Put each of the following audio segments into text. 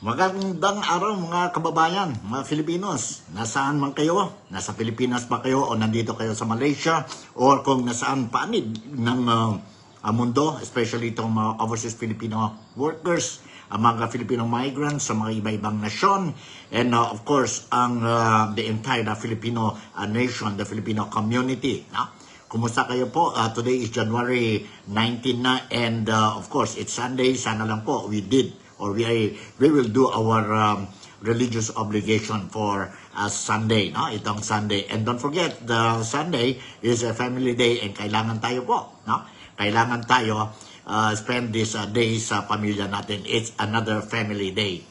Magandang araw mga kababayan, mga Filipinos. Nasaan man kayo? Nasa Pilipinas ba kayo o nandito kayo sa Malaysia? O kung nasaan paanid ng mundo, especially itong mga overseas Filipino workers, ang mga Filipino migrants sa mga iba-ibang nasyon, and of course, the entire Filipino nation, the Filipino community. No? Kumusta kayo po? Today is January 19 na, and of course, it's Sunday. Sana lang po we will do our religious obligation for Sunday, no? Itong Sunday. And don't forget, the Sunday is a family day and kailangan tayo po, no? Kailangan tayo spend this day sa pamilya natin. It's another family day.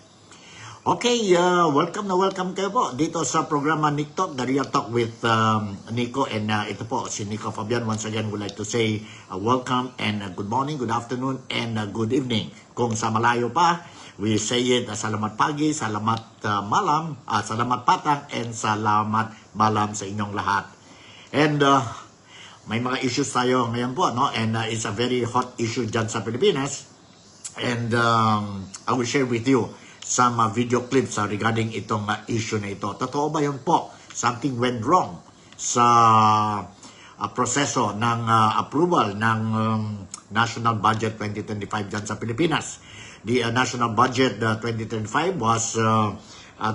Okay, welcome kayo po dito sa programa Nick Talk, The Real Talk with Nico. And ito po, si Nico Fabian. Once again, would like to say welcome and good morning, good afternoon, and good evening. Kung sa malayo pa, we say it, salamat pagi, salamat malam, salamat patang, and salamat malam sa inyong lahat. And may mga issues tayo ngayon po, no? And it's a very hot issue dyan sa Pilipinas. And I will share with you some video clips regarding itong issue na ito. Totoo ba yun po? Something went wrong sa proseso ng approval ng National Budget 2025 dyan sa Pilipinas. The National Budget 2025 was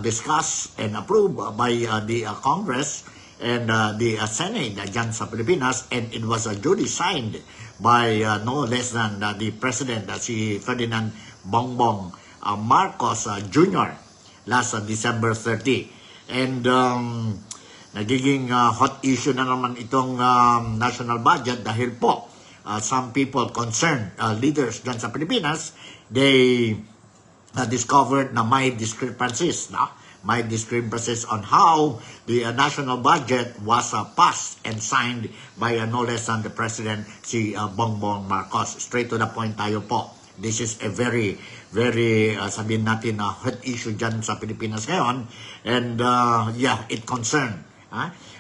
discussed and approved by the Congress and the Senate dyan sa Pilipinas, and it was duly signed by no less than the President, si Ferdinand Bongbong Marcos Jr. last December 30. And nagiging hot issue na naman itong national budget dahil po some people concerned, leaders dyan sa Pilipinas, they discovered na may discrepancies, no? May discrepancies on how the national budget was passed and signed by no less than the President, si Bongbong Marcos. Straight to the point tayo po. This is a very sabihin natin hot issue dyan sa Pilipinas ngayon. And it concerned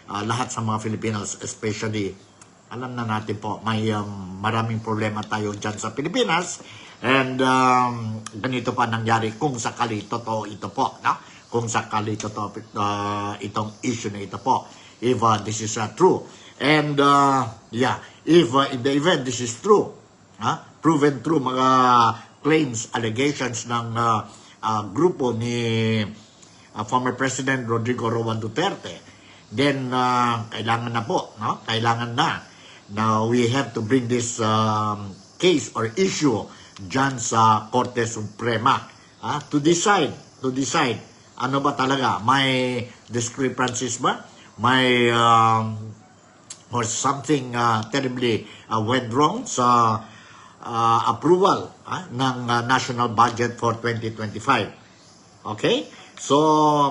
lahat sa mga Filipinos, especially, alam na natin po, may maraming problema tayo dyan sa Pilipinas. And ganito pa nangyari kung sakali totoo ito po. No? Kung sakali totoo itong issue na ito po. If this is true. And if in the event this is true, proven true, mga claims, allegations ng grupo ni former President Rodrigo Roa Duterte, then kailangan na po, no? Kailangan na we have to bring this case or issue dyan sa Korte Suprema to decide ano ba talaga, may discrepancies ba, may or something terribly went wrong sa approval ng national budget for 2025. Okay? So,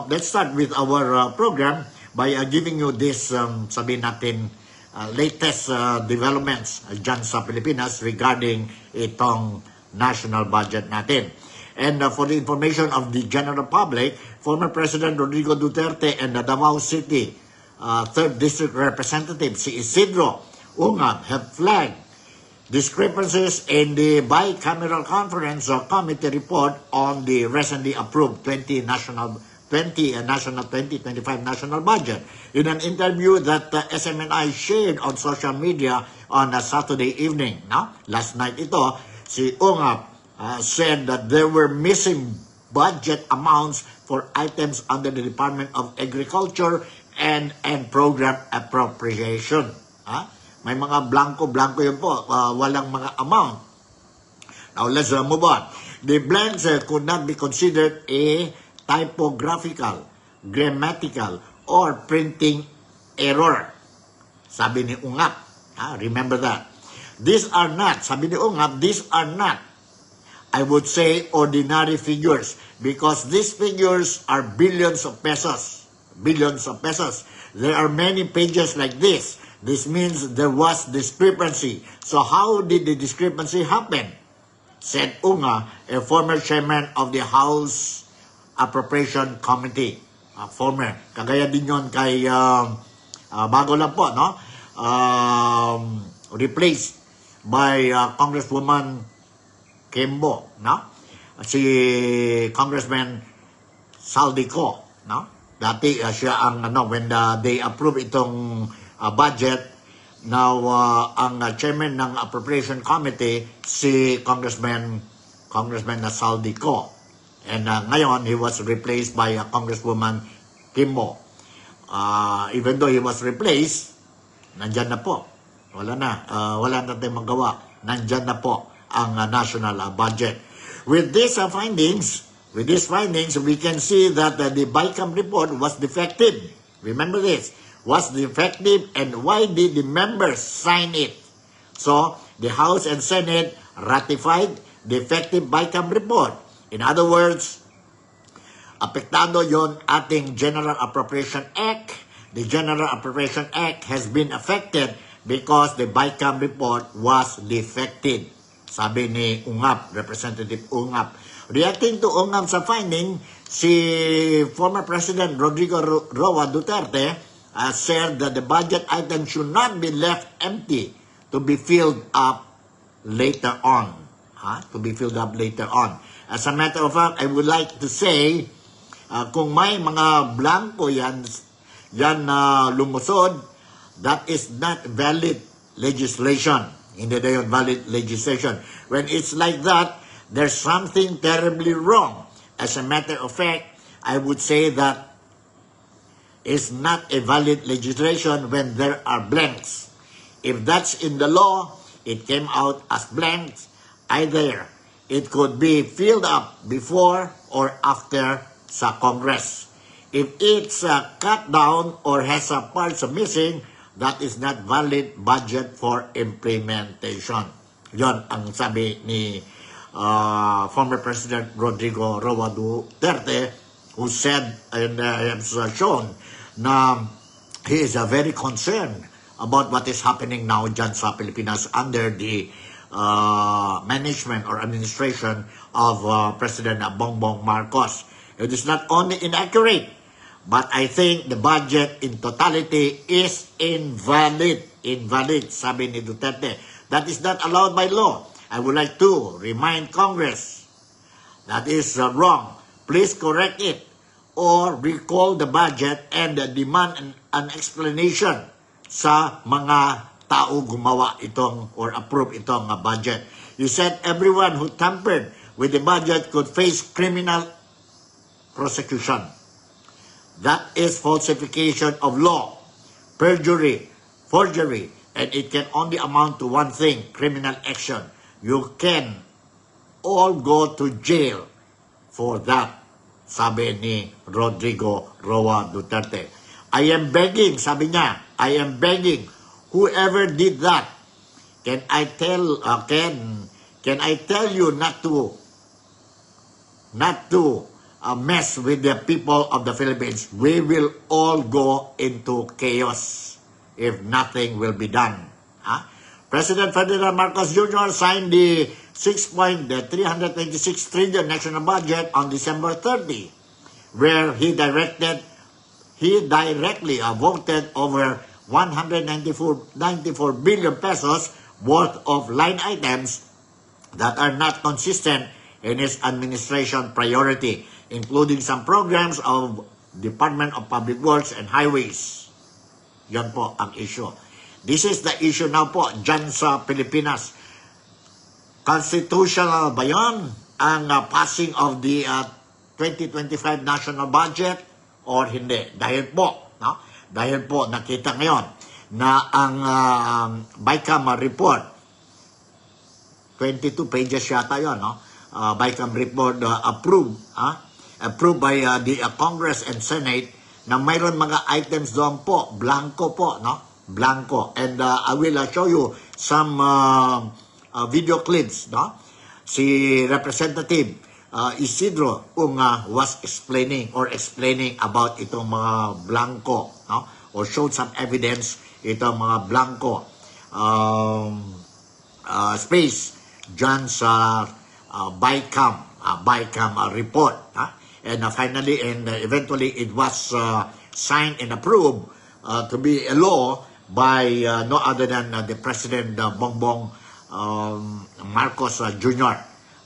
let's start with our program by giving you this, sabihin natin, latest developments dyan sa Pilipinas regarding itong national budget natin. And for the information of the general public, former President Rodrigo Duterte and the Davao City 3rd District Representative, si Isidro Ungab, have flagged discrepancies in the bicameral conference committee report on the recently approved 2025 national budget. In an interview that SMNI shared on social media on a Saturday evening, last night ito, si Ungab said that there were missing budget amounts for items under the Department of Agriculture and program appropriation. May mga blanco yun po, walang mga amount. Now, let's move on. The blanks could not be considered a typographical, grammatical, or printing error. Sabi ni Ungab. Remember that. These are not, sabi ni Ungab, these are not, I would say, ordinary figures, because these figures are billions of pesos. Billions of pesos. There are many pages like this. This means there was discrepancy. So how did the discrepancy happen? Said Unga, a former chairman of the House Appropriation Committee. Former. Kagaya din yun kay, bago lang po, no? Replaced by Congresswoman Kembo, no? si Congressman Saldico, no? Dati siya ang when they approve itong budget, now ang chairman ng appropriation committee si Congressman Saldico, and ngayon he was replaced by Congresswoman Kimmo. Even though he was replaced, nandyan na po, wala na tayong magawa, nandyan na po ang national budget. With these findings, we can see that the BICAM report was defective. Remember this, was defective, and why did the members sign it? So, the House and Senate ratified the defective BICAM report. In other words, apektado yon ating General Appropriation Act. The General Appropriation Act has been affected because the BICAM report was defective. Sabi ni UNGAP, Representative UNGAP. Reacting to UNGAP sa finding, si former President Rodrigo Roa Duterte said that the budget item should not be left empty to be filled up later on. As a matter of fact, I would like to say, kung may mga blanco yan lumusod, that is not valid legislation. Hindi na yun valid legislation. When it's like that, there's something terribly wrong. As a matter of fact, I would say that it's not a valid legislation when there are blanks. If that's in the law, it came out as blanks. Either it could be filled up before or after sa Congress. If it's cut down or has parts missing, that is not valid budget for implementation. Yon ang sabi ni former President Rodrigo Roa Duterte, who said and has shown na he is very concerned about what is happening now dyan sa Pilipinas under the management or administration of President Bongbong Marcos. It is not only inaccurate, but I think the budget in totality is invalid. Invalid, sabi ni Duterte. That is not allowed by law. I would like to remind Congress that is wrong. Please correct it or recall the budget and demand an explanation sa mga tao gumawa itong or approve itong budget. You said everyone who tampered with the budget could face criminal prosecution. That is falsification of law, perjury, forgery, and it can only amount to one thing, criminal action. You can all go to jail for that, sabi ni Rodrigo Roa Duterte. I am begging, sabi niya, I am begging, whoever did that, can I tell you not to mess with the people of the Philippines? We will all go into chaos if nothing will be done. President Ferdinand Marcos Jr. signed the 6.326 trillion national budget on December 30, where he directly voted over 194 billion pesos worth of line items that are not consistent in his administration priority, including some programs of Department of Public Works and Highways. Yan po ang issue. This is the issue now po dyan sa Pilipinas. Constitutional ba yan ang passing of the 2025 national budget or hindi? Dahil po nakita ngayon na ang BICAM report, 22 pages yata yun, BICAM report approved by the Congress and Senate, na mayroon mga items doon po, blanco po, blanco. And I will show you some video clips, Si Representative Isidro Unga was explaining about itong mga blanco, or showed some evidence itong mga blanco space dyan sa BICAM report. And finally and eventually it was signed and approved to be a law by no other than the President Bongbong Marcos Jr.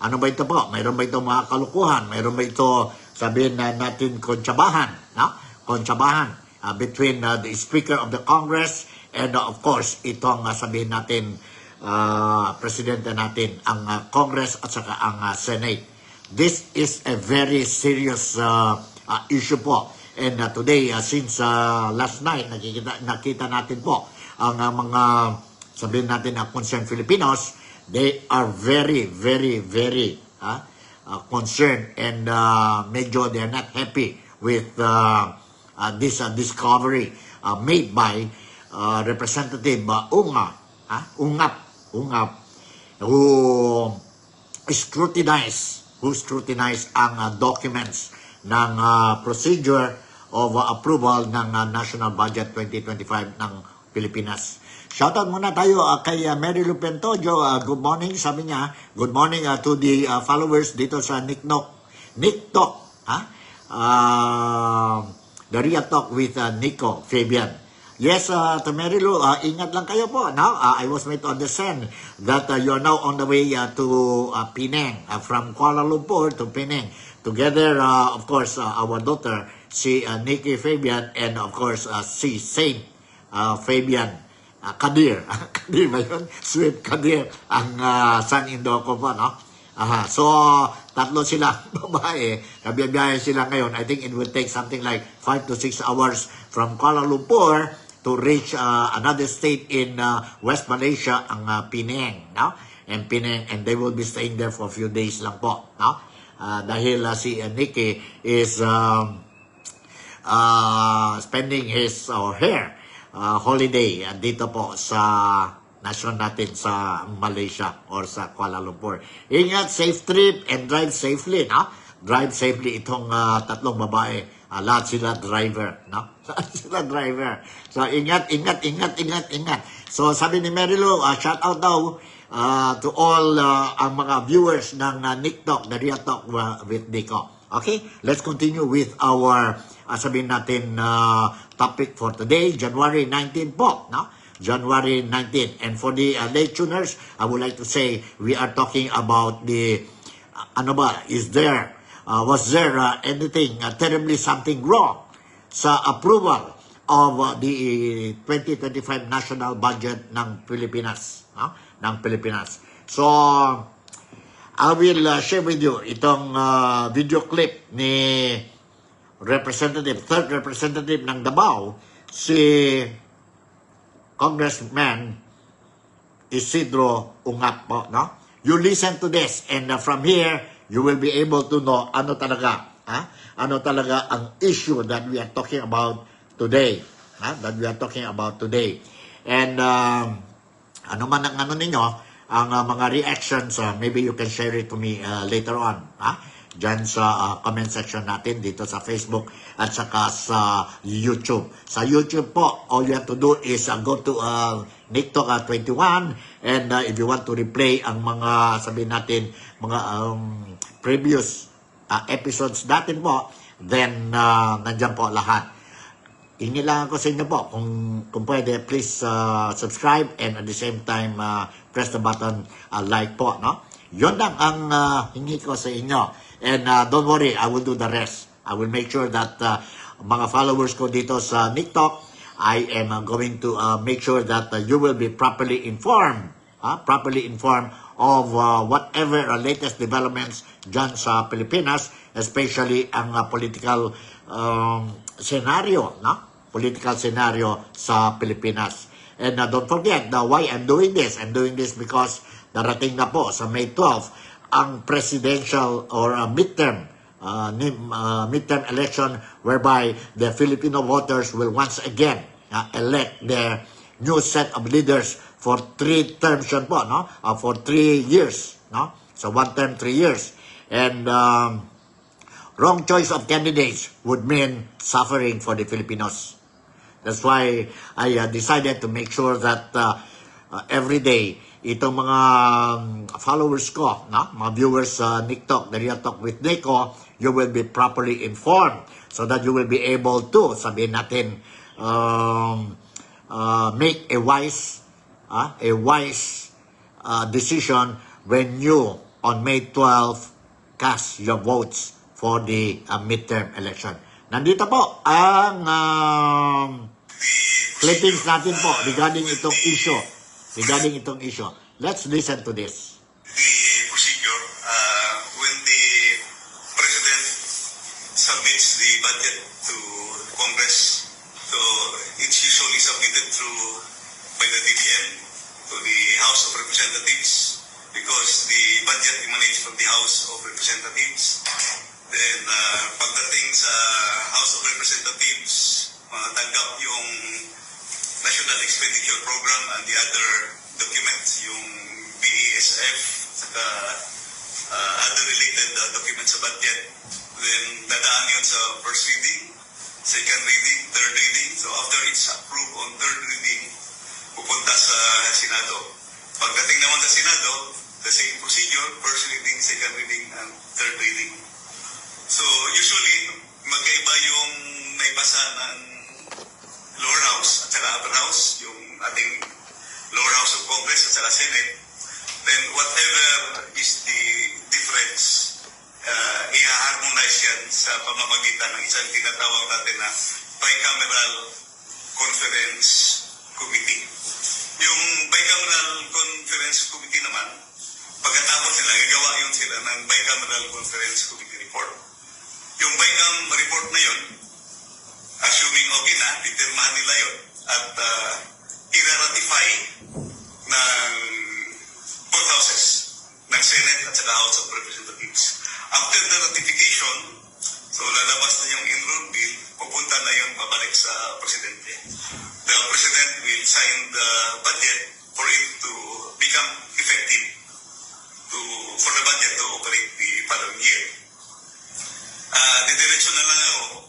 Ano ba ito po? Mayroon ba ito mga kalukuhan? Mayroon ba ito, sabihin na natin, kontsabahan? No? Kontsabahan between the Speaker of the Congress and of course, itong sabihin natin, Presidente natin, ang Congress at saka ang Senate. This is a very serious issue po. And today, since last night, nakita natin po ang mga, sabihin natin, concerned Filipinos, they are very, very, very concerned and medyo they're not happy with this discovery made by Representative Ungap, who scrutinize ang documents ng procedure of approval ng National Budget 2025 ng Pilipinas. Shoutout muna tayo kay Mary Lou Pentojo. Good morning, sabi niya. Good morning to the followers dito sa Niktok. The Real Talk with Nico Fabian. Yes, to Mary Lou, ingat lang kayo po. Now, I was made to understand that you're now on the way to Penang, from Kuala Lumpur to Penang. Together, of course, our daughter, si Nikki Fabian, and of course, si Saint Fabian Kadir. Kadir ba yun? Sweet Kadir, ang son-in-law ko po, no? So, tatlo sila, babae. Nabiyabiyahe sila ngayon. I think it will take something like 5 to 6 hours from Kuala Lumpur to reach another state in West Malaysia, ang Penang, no? And Penang, and they will be staying there for a few days lang po, no? Dahil si Nikki is spending his or her holiday dito po sa nation natin sa Malaysia or sa Kuala Lumpur. Ingat, safe trip and drive safely, no? Drive safely itong tatlong babae. Lahat sila driver, no? Lahat sila driver. So ingat. So sabi ni Mary Lou, shout out daw to all ang mga viewers ng Niktok, the Real Talk with Nico. Okay, let's continue with our sabihin natin topic for today, January 19 po, no? January 19. And for the late tuners, I would like to say we are talking about the was there anything terribly something wrong sa approval of the 2025 national budget ng Pilipinas, no? Ng Pilipinas. So I will share with you itong video clip ni third representative ng Davao, si Congressman Isidro Ungap po, no? You listen to this and from here, you will be able to know ano talaga ang issue that we are talking about today. And ano man ang ninyo, ang mga reactions, maybe you can share it to me later on, dyan sa comment section natin dito sa Facebook at saka sa YouTube. Sa YouTube po, all you have to do is go to Niktok 21 and if you want to replay ang mga, sabihin natin, mga previous episodes natin po, then nandyan po lahat. Inilangan ko sa inyo po, kung pwede, please subscribe and at the same time press the button like po, no? Yun lang ang hingi ko sa inyo. And don't worry, I will do the rest. I will make sure that mga followers ko dito sa Niktok, I am going to make sure that you will be properly informed of whatever latest developments dyan sa Pilipinas, especially ang political scenario, no? Political scenario sa Pilipinas. And don't forget why I'm doing this. I'm doing this because darating na po sa May 12 ang presidential or midterm election whereby the Filipino voters will once again elect their new set of leaders for 3 terms yun po, no? For 3 years, no? So 1 term, 3 years. And wrong choice of candidates would mean suffering for the Filipinos. That's why I decided to make sure that every day, itong mga followers ko, no? Mga viewers sa Niktok, the Real Talk with Nico, you will be properly informed so that you will be able to, sabihin natin, make a wise decision when you on May 12, cast your votes for the midterm election. Nandito po ang clippings natin po regarding itong issue. Let's listen to this. The procedure, when the President submits the budget to Congress, so it's usually submitted by the DBM to the House of Representatives because the budget emanates from the House of Representatives. Then, pagdating sa House of Representatives, tanggap yung National Expenditure Program and the other documents, yung BESF, saka other related documents sa budget. Then, dadaan yun sa first reading, second reading, third reading. So, after it's approved on third reading, pupunta sa Senado. Pagdating naman sa Senado, the same procedure, first reading, second reading, and third reading. So, usually, magkaiba yung naipasa ng lower house at saka upper house, yung ating lower house of Congress at saka Senate. Then, whatever is the difference, i-harmonize yan sa pamamagitan ng isang tinatawag natin na Bicameral Conference Committee. Yung Bicameral Conference Committee naman, pagkatapos nila, gagawa yun sila ng Bicameral Conference Committee report. Yung BICAM report na yun, assuming okay na, determahan nila yun at i-ratify ng both houses, ng Senate at saka House of Representatives. After the ratification, so lalabas na yung enrolled bill, pupunta na yun pabalik sa Presidente. The President will sign the budget for it to become effective for the budget to operate the following year. Didiretso na lang ako.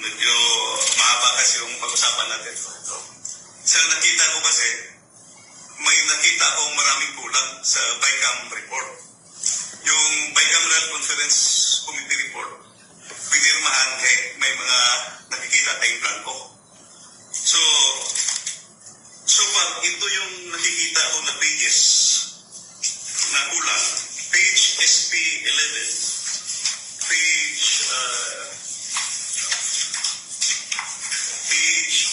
Medyo mahaba kasi yung pag-usapan natin. Sa nakita ko kasi, may nakita akong maraming kulang sa BICAM report. Yung Bicameral Conference Committee report, pinirmahan kahit may mga nakikita tayong blanco. So far, ito yung nakikita ko na pages na kulang. Page SP11, page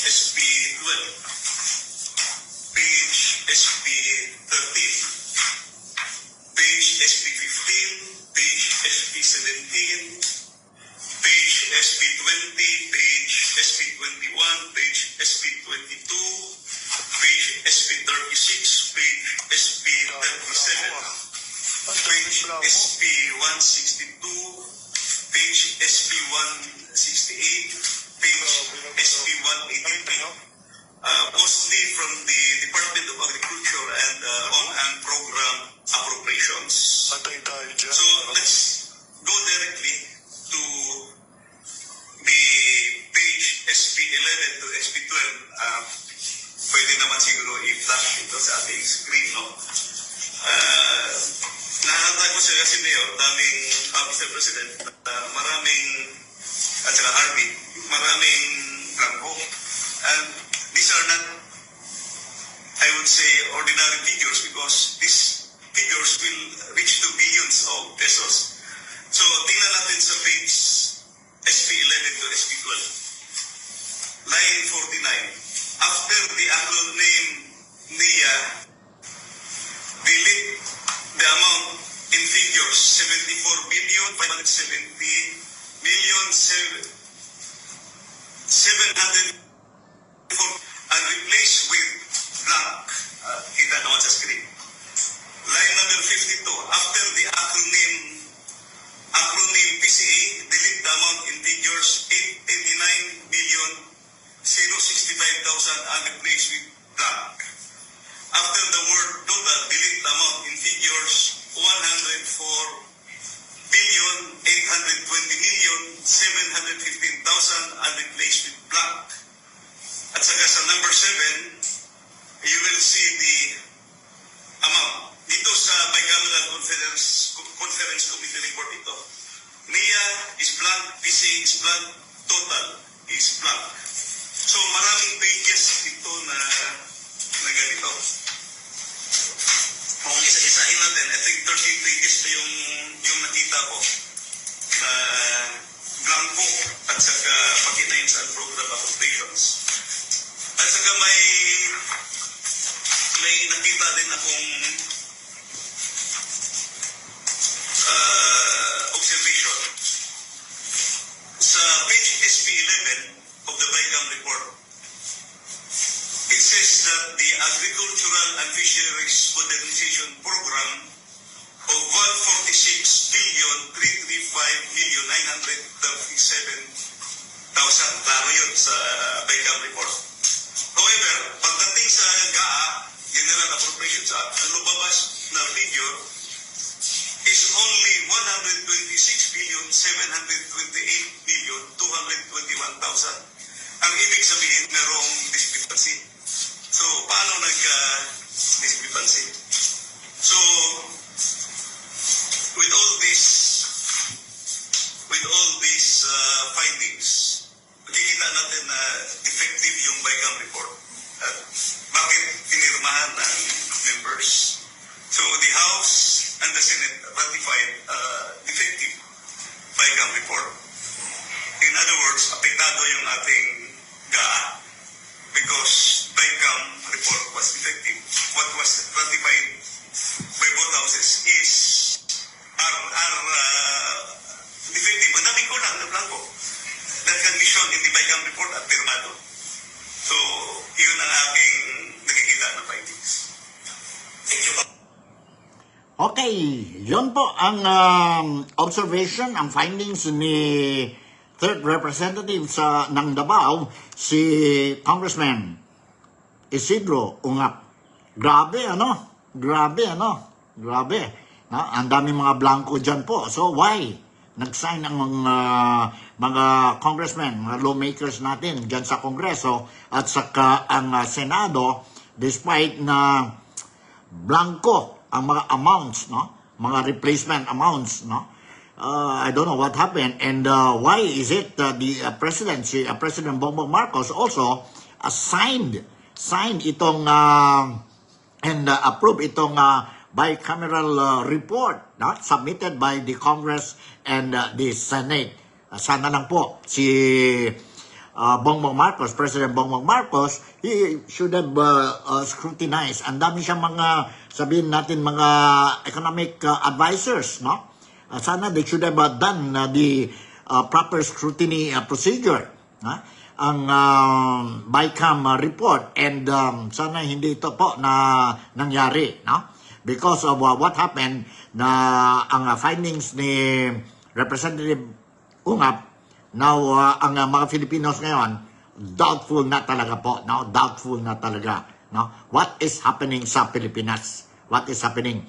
SP12, page SP13, page SP15, page SP17, page SP20, page SP21, page SP22, page SP36, page SP37, page SP162, page SP168, page SP183, mostly from the Department of Agriculture and on-hand program appropriations. So let's go directly to the page SP11 to SP12. Pwede naman siguro i-flash ito sa ating screen, no? Nahalata ko siya kasi Mayor, daming Mr. President, maraming, at saka Harvey, maraming blanco. And these are not, I would say, ordinary figures because these figures will reach to billions of pesos. So, tingnan natin sa page SP11 to SP12. Line 49. After the acronym NIA, delete the amount in figures 74 billion 570 million 700 and replace with blank. Kita naman sa screen. Line number 52. After the acronym PCA, delete the amount in figures 889 billion 065,000 and replace with blank. After the word total, delete the amount in figures 104 billion 820 million 715,000 and replace with blank. At saka sa number 7, you will see the amount. Dito sa Bicameral Conference Committee report ito. NIA is blank, PCA is blank, total is blank. So maraming pages ito na ganito. Kung isa-isahin natin, I think 30 pages pa yung nakita ko. Blanco at saka pagkinayin sa program appropriations. At saka may nakita din akong observation sa page SP11 of the BICAM report. It says that the Agricultural and Fisheries Modernization Program of 146,335,937,000. Klaro yun sa BICAM report. However, pagdating sa GAA, General Appropriations Act, ang lumabas na figure is only 126,728,221,000. Ang ibig sabihin, merong discrepancy. So, paano nagka-discrepancy? So, with all these findings, makikita natin na defective yung BICAM report. At bakit pinirmahan ng members? So, the House and the Senate ratified defective BICAM report. In other words, apektado yung ating GAA because BICAM report was defective. What was ratified by both houses is defective. Ang daming kulang na blanco that can be shown in the BICAM report at pirmado. So, yun ang aking nakikita na findings. Thank you. Okay, yun po ang observation, ang findings ni third representative ng Davao, si Congressman Isidro Ungap. Grabe, ano? Grabe. Ang daming mga blanco dyan po. So, why? Nag-sign ang mga congressmen, mga lawmakers natin dyan sa Kongreso at saka ang Senado, despite na blanco ang mga amounts, no? Mga replacement amounts, no? I don't know what happened and why is it the presidency, President Bongbong Marcos also signed itong and approve itong bicameral report, no? Submitted by the Congress and the Senate. Sana lang po si Bongbong Marcos, President Bongbong Marcos, he should have scrutinized. Ang dami siyang mga, sabihin natin, mga economic advisors, no? Sana they should have done the proper scrutiny procedure, ang BICAM report, and sana hindi ito po na nangyari, no? Because of what happened na ang findings ni Representative Ungap. Now, ang mga Filipinos ngayon, doubtful na talaga po, no? Doubtful na talaga, no? What is happening sa Pilipinas? What is happening?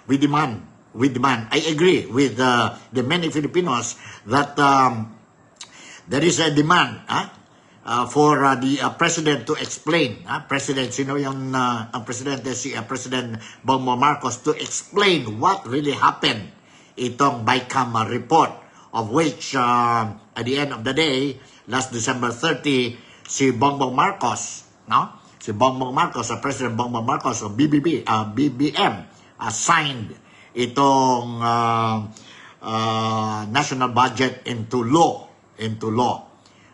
We demand. I agree with the many Filipinos that there is a demand for the President to explain. President, sino yung ang Presidente, si President Bongbong Marcos, to explain what really happened itong BICAM report, of which at the end of the day, last December 30, si Bongbong Marcos, no? Si Bongbong Marcos, President Bongbong Marcos of BBM, signed itong national budget into law.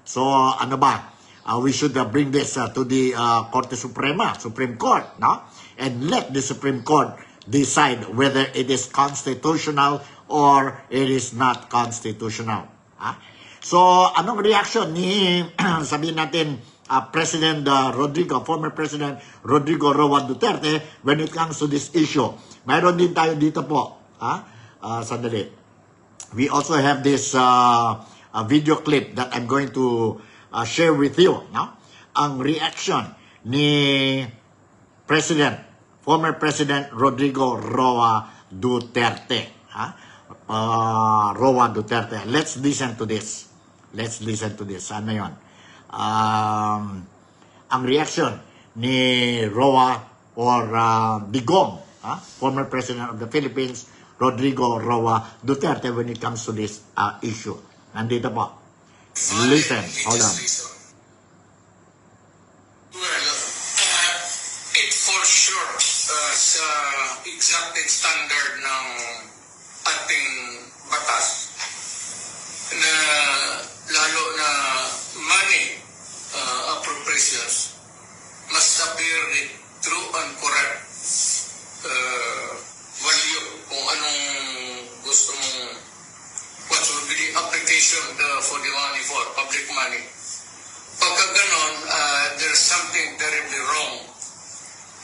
So ano ba? We should bring this to the Korte Suprema, Supreme Court, no? And let the Supreme Court decide whether it is constitutional or it is not constitutional. So, anong reaction ni, sabihin natin, President former President Rodrigo Roa Duterte when it comes to this issue? Mayroon din tayo dito po. Sandali. We also have this video clip that I'm going to share with you. No? Ang reaction ni former President Rodrigo Roa Duterte. Roa Duterte. Let's listen to this. Ano yun? Ang reaction ni Roa or Digong, former President of the Philippines, Rodrigo Roa Duterte, when it comes to this issue. Nandito po. Listen. Hold on. Well, it falls short sa gusto mong what would be the application for the money for, public money. Pagka ganon, there's something terribly wrong.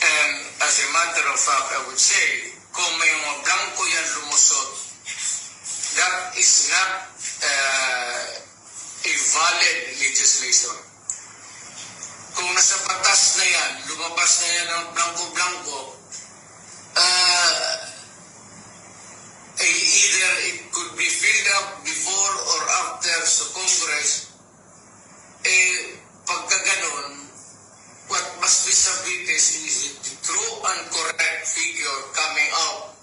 And as a matter of fact, I would say, kung may mga blanco yan lumusot, that is not a valid legislation. Kung nasa batas na yan, lumabas na yan ng blanco-blanco, either it could be filled up before or after sa Congress, pagka ganon, what must be submitted is the true and correct figure coming out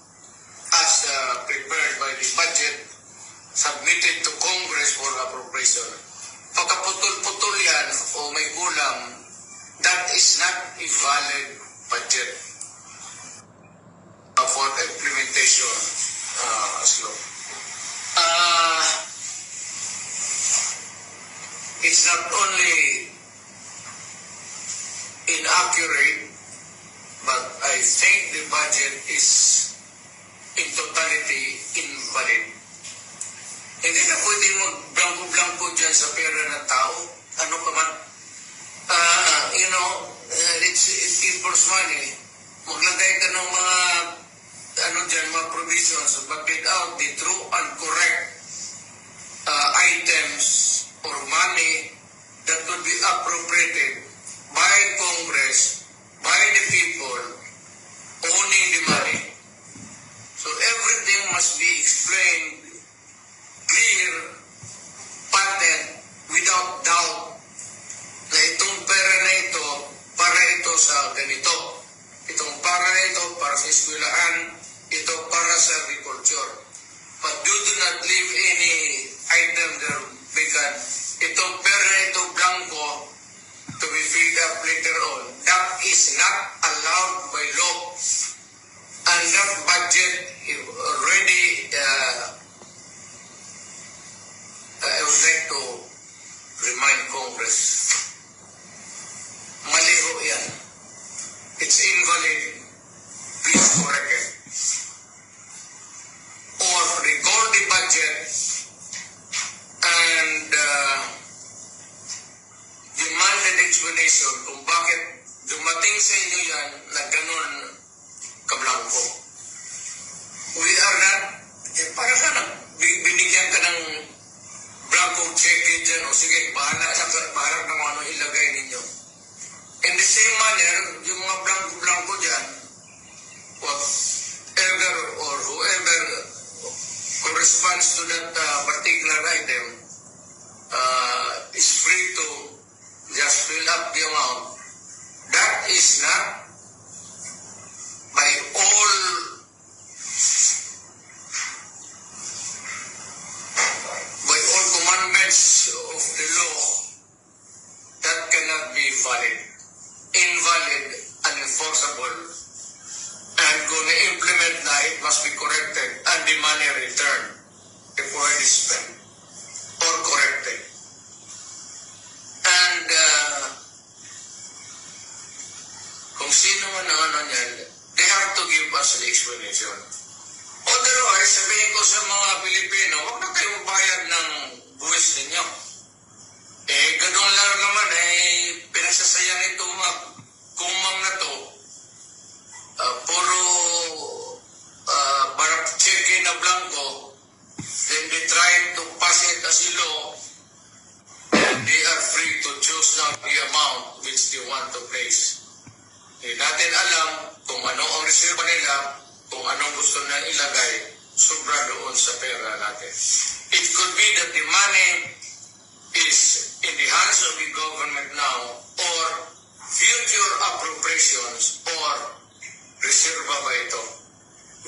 as prepared by the budget submitted to Congress for appropriation. Pagkaputol-putol yan o may kulang, that is not a valid budget for implementation as law. It's not only inaccurate, but I think the budget is in totality invalid. Hindi na pwede mag-blanco-blanco dyan sa pera ng tao. Ano ka man. It's people's money. Maglagay ka ng mga mga provisions, but without the true and correct items or money that would be appropriated by Congress, by the people, owning the money. So everything must be explained clear, patent, without doubt, na itong pera na ito, para ito sa ganito. Itong para na ito, para sa eskwelahan, ito para sa agriculture. But do not leave any item there vacant. Itong pera na ito, blanco, to be filled up later on. That is not allowed by law. And that budget already I would like to remind Congress, mali ho yan. It's invalid. Please correct it. Or record the budget and demand an explanation kung bakit dumating sa inyo yan na ganun kablangko. We are not, para ka na, binigyan ka ng blanco check dyan, o sige, bahala na kung ano ilagay ninyo. In the same manner, yung mga blanco dyan, whatever or whoever corresponds to that particular item is free to just fill up the amount. That is not by all commandments of the law, that cannot be valid, invalid, unenforceable, and kung na-implement na, it must be corrected and the money returned before it is spent or corrected. And kung sino man ang ano niyan, they have to give us the explanation. Otherwise, sabihin ko sa mga Pilipino, huwag na kayo magbayad ng buwis ninyo. Ganun lang naman, pinagsasayang ito mga kumang na to, puro para check-in na blanco, then they try to pass it as a law, and they are free to choose now the amount which they want to place. Hindi natin alam kung ano ang reserva nila, kung anong gusto na ilagay, sobra doon sa pera natin. It could be that the money is in the hands of the government now, or future appropriations, or reserva ba ito?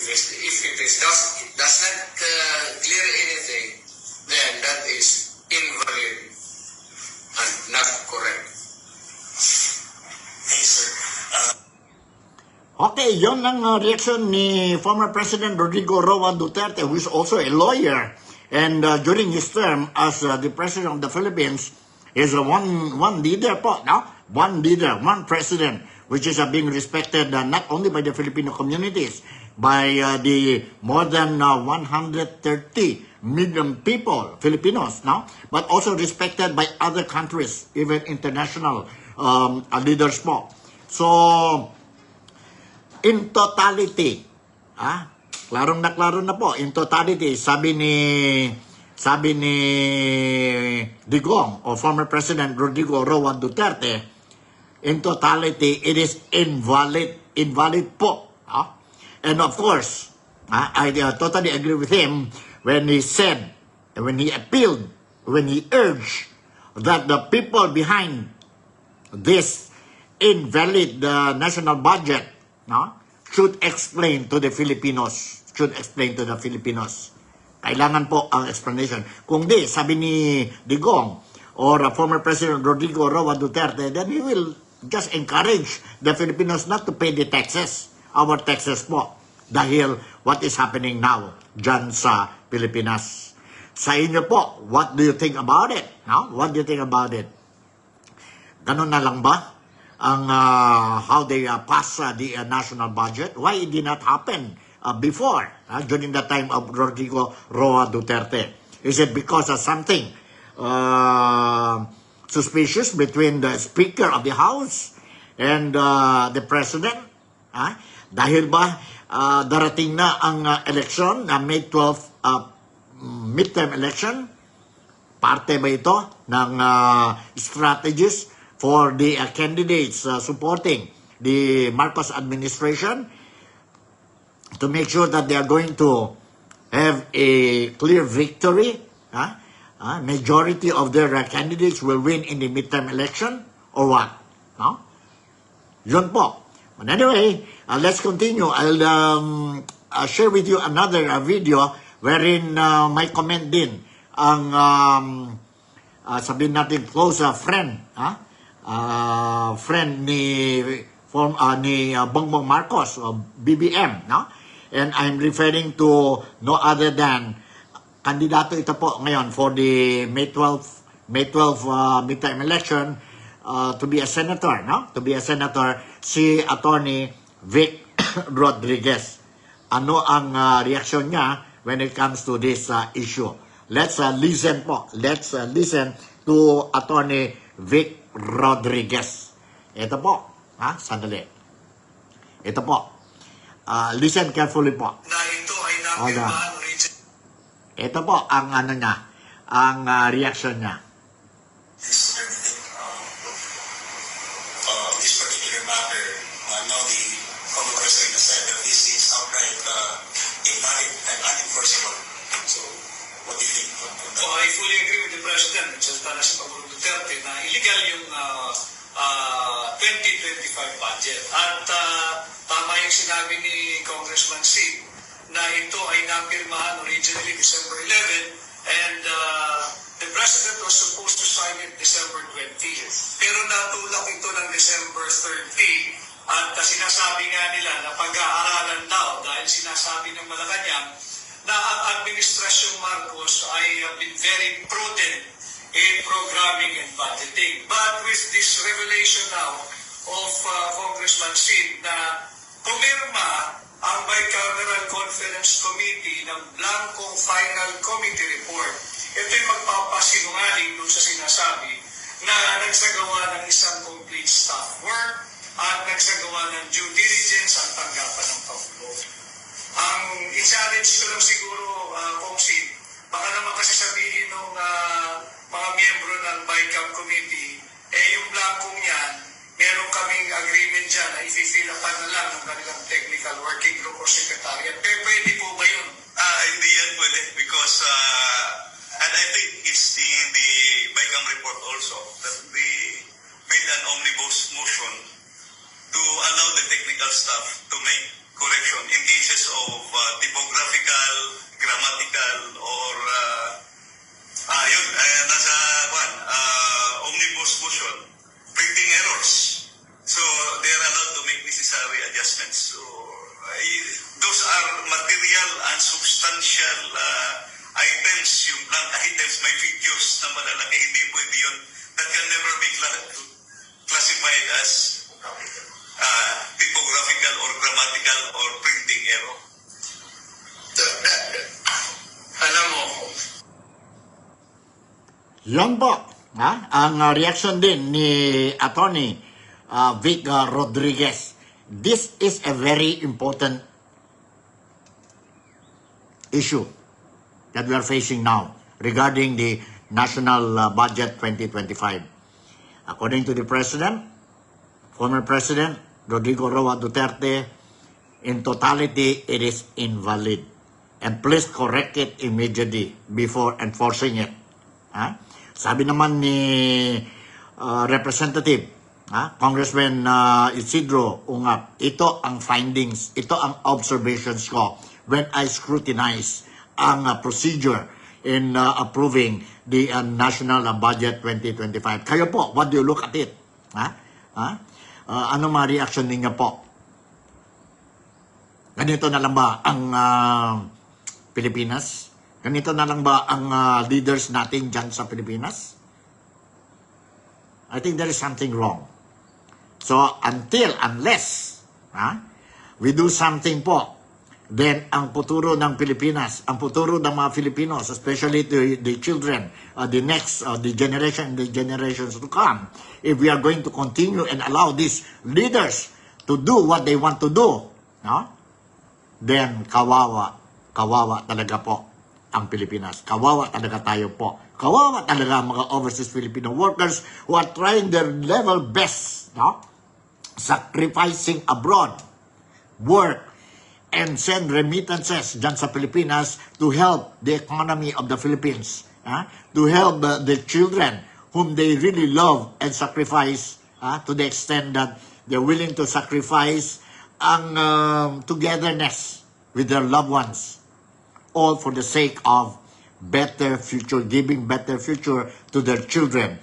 If it does not clear anything, then that is invalid and not correct. Yes, sir. Okay, yon ang reaction ni former President Rodrigo Roa Duterte, who is also a lawyer. And during his term as the President of the Philippines, is one leader po, no? One leader, one president, which is being respected not only by the Filipino communities, by the more than 130 million people, Filipinos, no? But also respected by other countries, even international leaders po. So, in totality, klarong na po, in totality, sabi ni Digong, or former President Rodrigo Roa Duterte, in totality, it is invalid po. And of course, I totally agree with him when he said, when he appealed, when he urged that the people behind this invalid national budget, no, should explain to the Filipinos. Kailangan po ang explanation. Kung di, sabi ni Digong or former President Rodrigo Roa Duterte, then he will just encourage the Filipinos not to pay the taxes, our taxes po, dahil what is happening now dyan sa Pilipinas. Sa inyo po, what do you think about it? No? What do you think about it? Ganun na lang ba ang how they pass the national budget? Why it did not happen before, during the time of Rodrigo Roa Duterte? Is it because of something suspicious between the Speaker of the House and the President? Dahil ba darating na ang election, May 12 midterm election? Parte ba ito ng strategies for the candidates supporting the Marcos administration to make sure that they are going to have a clear victory? Majority of their candidates will win in the midterm election or what? No? Yun po. But anyway, let's continue. I'll share with you another video wherein may comment din ang sabihin natin close friend, friend ni Bongbong Marcos o BBM, no? And I'm referring to no other than kandidato ito po ngayon for the May 12 midterm election to be a senator, no? To be a senator, si Attorney Vic Rodriguez. Ano ang reaksyon niya when it comes to this issue? Let's listen po. Let's listen to Attorney Vic Rodriguez. Ito po. Sandali. Ito po. Listen carefully po. Na ito ay napirmahan region. Ito po ang ano niya, ang reaction niya. This particular matter, now the former president has said that this is outright invalid and unenforceable. So, what do you think on that? I fully agree with the President, Salta na si Pangulong Duterte, na illegal yung 2025 budget. At tama yung sinabi ni Congressman Sid na ito ay napirmahan originally December 11 and the President was supposed to sign it December 20. Pero natulak ito ng December 30 at sinasabi nga nila na pag-aaralan daw dahil sinasabi ng Malacanang na ang Administrasyong Marcos ay been very prudent in programming and budgeting. But with this revelation now of Congressman Sid na pumirma ang Bicameral Conference Committee ng blankong final committee report, ito'y magpapasinungaling dun sa sinasabi na nagsagawa ng isang complete staff work at nagsagawa ng due diligence ang tanggapan ng Pangulo. Ang i-challenge ko lang siguro, Kong Sid, baka naman kasi sabihin ng mga miyembro ng BICAM Committee, yung blankong yan, meron kaming agreement dyan na i-fill upan na lang ng kanilang technical working group or secretariat. Pero pwede po ba yun? Hindi yan pwede because, and I think it's in the BICAM report also, that we made an omnibus motion to allow the technical staff to make correction in cases of typographical, grammatical, or nasa omnibus motion, printing errors. So they are allowed to make necessary adjustments. So those are material and substantial items, yung blank items, may figures na malalaki, hindi pwede yun. That can never be classified as typographical or grammatical or printing error. Alam mo, Yan po, ang reaction din ni Attorney Vic Rodriguez. This is a very important issue that we are facing now regarding the National Budget 2025. According to the President, former President Rodrigo Roa Duterte, in totality, it is invalid. And please correct it immediately before enforcing it. Sabi naman ni Representative Congressman Isidro Ungap, ito ang findings, ito ang observations ko when I scrutinize ang procedure in approving the National Budget 2025. Kayo po, what do you look at it? Ano mga reaction ninyo po? Ganito na lang ba ang Pilipinas? Ganito na lang ba ang leaders natin dyan sa Pilipinas? I think there is something wrong. So, unless we do something po, then ang futuro ng Pilipinas, ang futuro ng mga Filipinos, especially the children, the next, the generations to come, if we are going to continue and allow these leaders to do what they want to do, then kawawa talaga po ang Pilipinas. Kawawa talaga tayo po. Kawawa talaga ang mga overseas Filipino workers who are trying their level best, sacrificing abroad, work, and send remittances dyan sa Pilipinas to help the economy of the Philippines, to help the children whom they really love and sacrifice to the extent that they're willing to sacrifice ang togetherness with their loved ones, all for the sake of better future, giving better future to their children,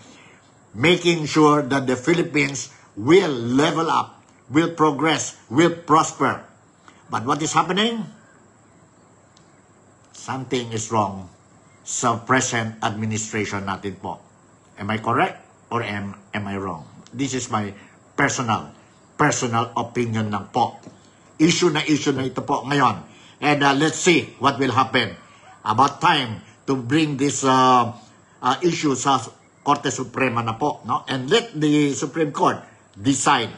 making sure that the Philippines will level up, will progress, will prosper. But what is happening? Something is wrong sa present administration natin po. Am I correct or am I wrong? This is my personal opinion lang po. Issue na ito po ngayon. And let's see what will happen. About time to bring this issue sa Korte Suprema na po. No? And let the Supreme Court decide.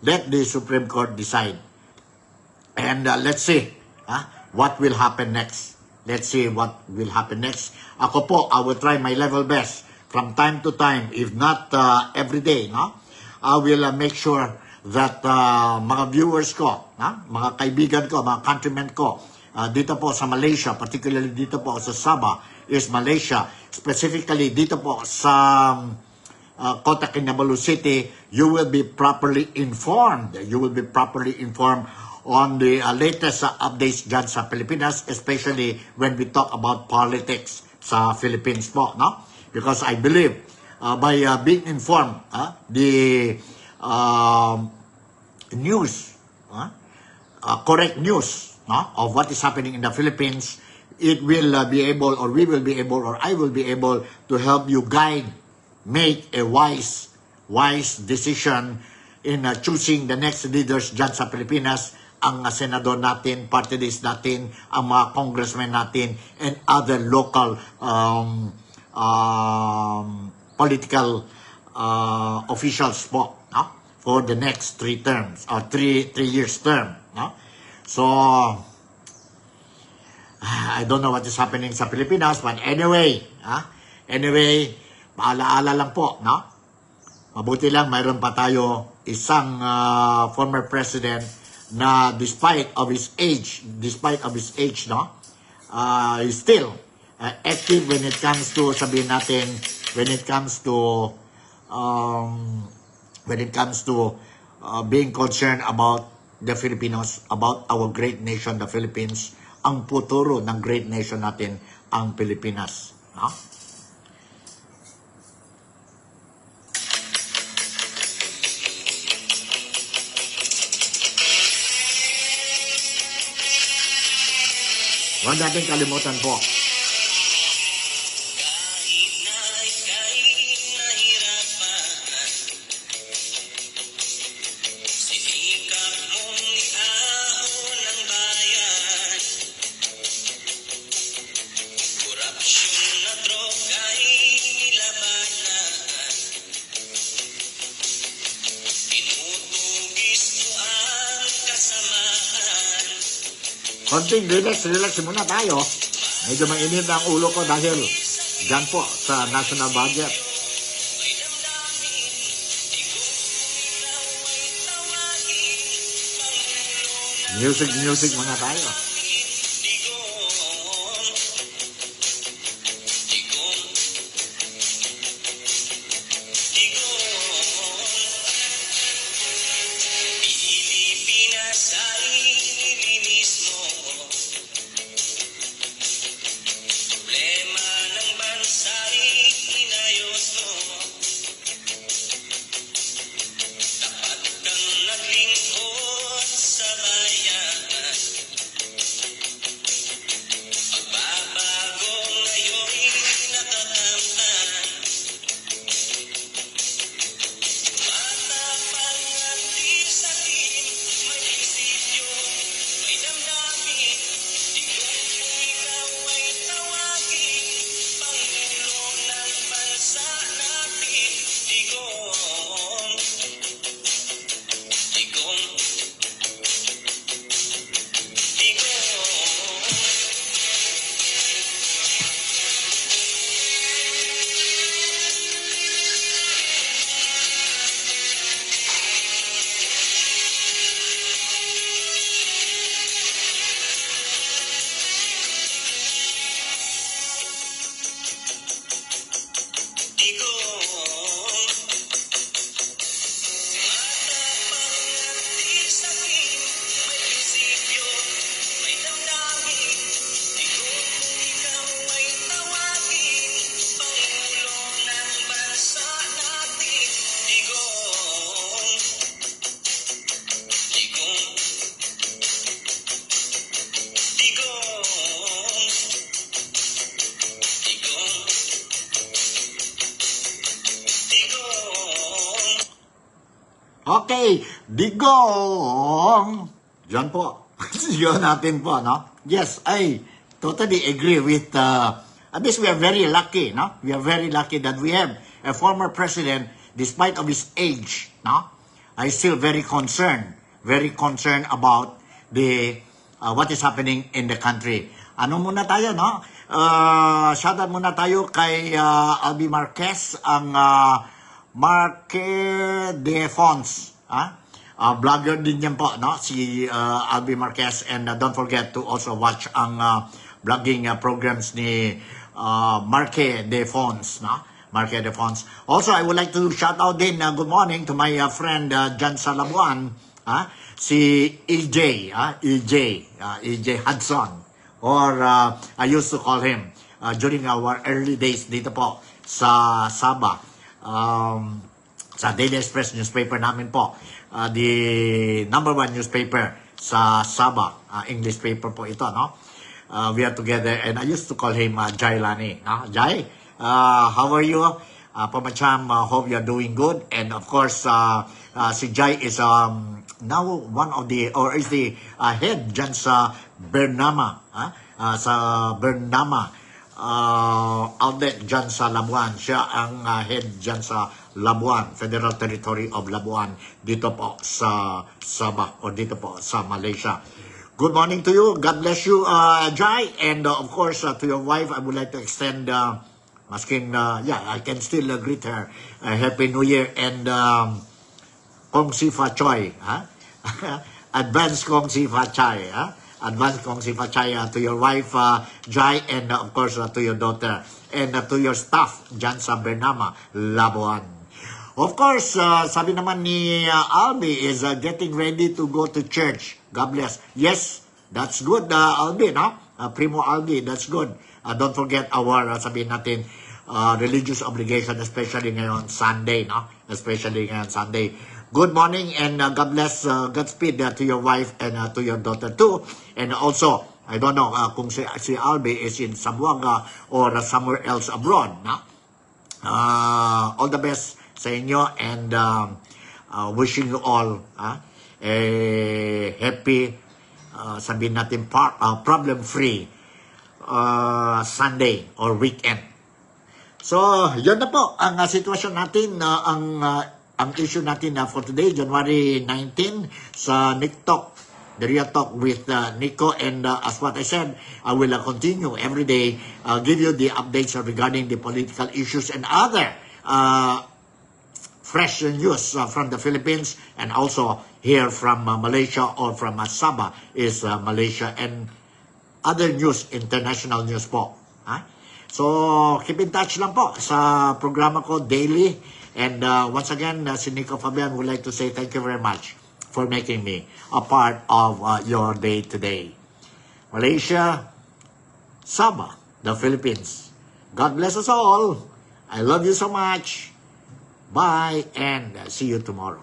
Let the Supreme Court decide. And let's see what will happen next. Let's see what will happen next. Ako po, I will try my level best from time to time, if not every day. No? I will make sure that mga viewers ko, mga kaibigan ko, mga countrymen ko, dito po sa Malaysia, particularly dito po sa Sabah, is Malaysia, specifically dito po sa Kota Kinabalu City, you will be properly informed. You will be properly informed on the latest updates dyan sa Pilipinas, especially when we talk about politics sa Philippines po, no? Because I believe by being informed, the news, correct news of what is happening in the Philippines, it will be able, or we will be able, or I will be able to help you guide, make a wise decision in choosing the next leaders dyan sa Pilipinas, ang senador natin, party list natin, ang mga congressmen natin, and other local political officials po, for the next 3 terms, or 3 years term. So, I don't know what is happening sa Pilipinas, but anyway, paalaala lang po, mabuti lang mayroon pa tayo isang former president na despite of his age, is still active when it comes to, sabihin natin, when it comes to being concerned about the Filipinos, about our great nation, the Philippines, ang futuro ng great nation natin, ang Pilipinas. Huwag natin kalimutan po. konting relax muna tayo. Medyo mainit na ang ulo ko dahil dyan po sa national budget. Music muna tayo. Okay, digong. Diyan po. Yun natin po, no? Yes, I totally agree with, at least we are very lucky, no? We are very lucky that we have a former president, despite of his age, no? I still very concerned about the, what is happening in the country. Ano muna tayo, no? Shoutout muna tayo kay Albi Marquez, ang Marque de Fons, vlogger din yan po, no? Si Albi Marquez, and don't forget to also watch ang vlogging programs ni Marque de Fons, no? Marque de Fons. Also, I would like to shout out din, good morning to my friend Jan Salabuan, si EJ, EJ Hudson, or I used to call him during our early days dito po sa Sabah. Sa Daily Express newspaper namin po, the number 1 newspaper sa Sabah, English paper po ito, no? We are together, and I used to call him Jai Lani. Jai, how are you? Pamacham, hope you are doing good. And of course, si Jai is now one of the, or is the head dyan sa Bernama, sa Bernama outlet dyan sa Labuan. Siya ang head dyan sa Labuan, Federal Territory of Labuan, dito po sa Sabah, o dito po sa Malaysia. Good morning to you. God bless you, Jai. And of course, to your wife, I would like to extend, masking, I can still greet her, Happy New Year, and Kong Si Fa Choi, advance Kong Si Fa Chai, advance Kong Si Fa Chai to your wife, Jai, and of course to your daughter, and to your staff dyan sa Bernama, Labuan. Of course, sabi naman ni Albi is getting ready to go to church. God bless. Yes, that's good, Albi, no? Primo Albi, that's good. Don't forget our, sabihin natin, religious obligation, especially ngayon Sunday, no? Especially ngayon Sunday. Good morning, and God bless, Godspeed to your wife and to your daughter too. And also, I don't know kung si Albi is in Zamboanga or somewhere else abroad, no? All the best sa inyo, and wishing you all a happy, sabihin natin, problem-free Sunday or weekend. So, yun na po ang sitwasyon natin, ang issue natin for today, January 19, sa NICTOC the Real Talk with Nico. And as what I said, I will continue every day, give you the updates regarding the political issues and other fresh news from the Philippines, and also here from Malaysia, or from Sabah is Malaysia, and other news, international news po. Ha? So, keep in touch lang po sa programa ko daily. And once again, si Nico Fabian would like to say thank you very much for making me a part of your day today. Malaysia, Sabah, the Philippines. God bless us all. I love you so much. Bye, and see you tomorrow.